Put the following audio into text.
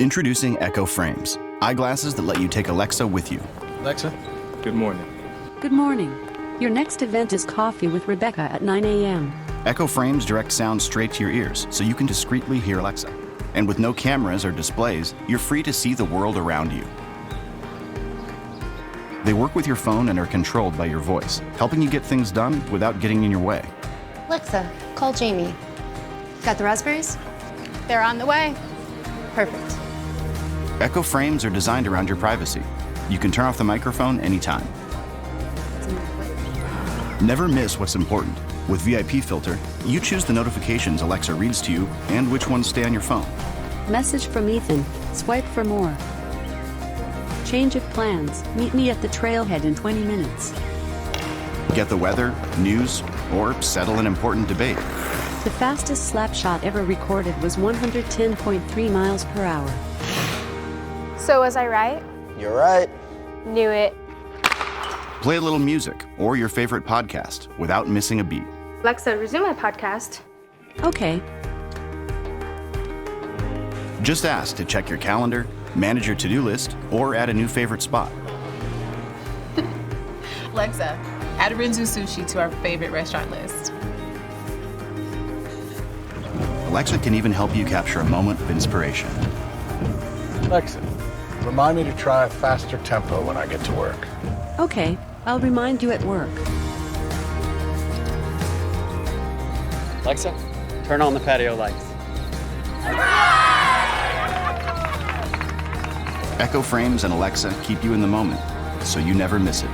Introducing Echo Frames, eyeglasses that let you take Alexa with you. Alexa, good morning. Good morning. Your next event is Coffee with Rebecca at 9 a.m. Echo Frames direct sound straight to your ears so you can discreetly hear Alexa. And with no cameras or displays, you're free to see the world around you. They work with your phone and are controlled by your voice, helping you get things done without getting in your way. Alexa, call Jamie. Got the raspberries? They're on the way. Perfect. Echo Frames are designed around your privacy. You can turn off the microphone anytime. Never miss what's important. With VIP Filter, you choose the notifications Alexa reads to you and which ones stay on your phone. Message from Ethan. Swipe for more. Change of plans. Meet me at the trailhead in 20 minutes. Get the weather, news, or settle an important debate. The fastest slap shot ever recorded was 110.3 miles per hour. So was I right? You're right. Knew it. Play a little music or your favorite podcast without missing a beat. Alexa, resume my podcast. Okay. Just ask to check your calendar, manage your to-do list, or add a new favorite spot. Alexa, add Renzu Sushi to our favorite restaurant list. Alexa can even help you capture a moment of inspiration. Alexa, remind me to try a faster tempo when I get to work. Okay, I'll remind you at work. Alexa, turn on the patio lights. Echo Frames and Alexa keep you in the moment, so you never miss it.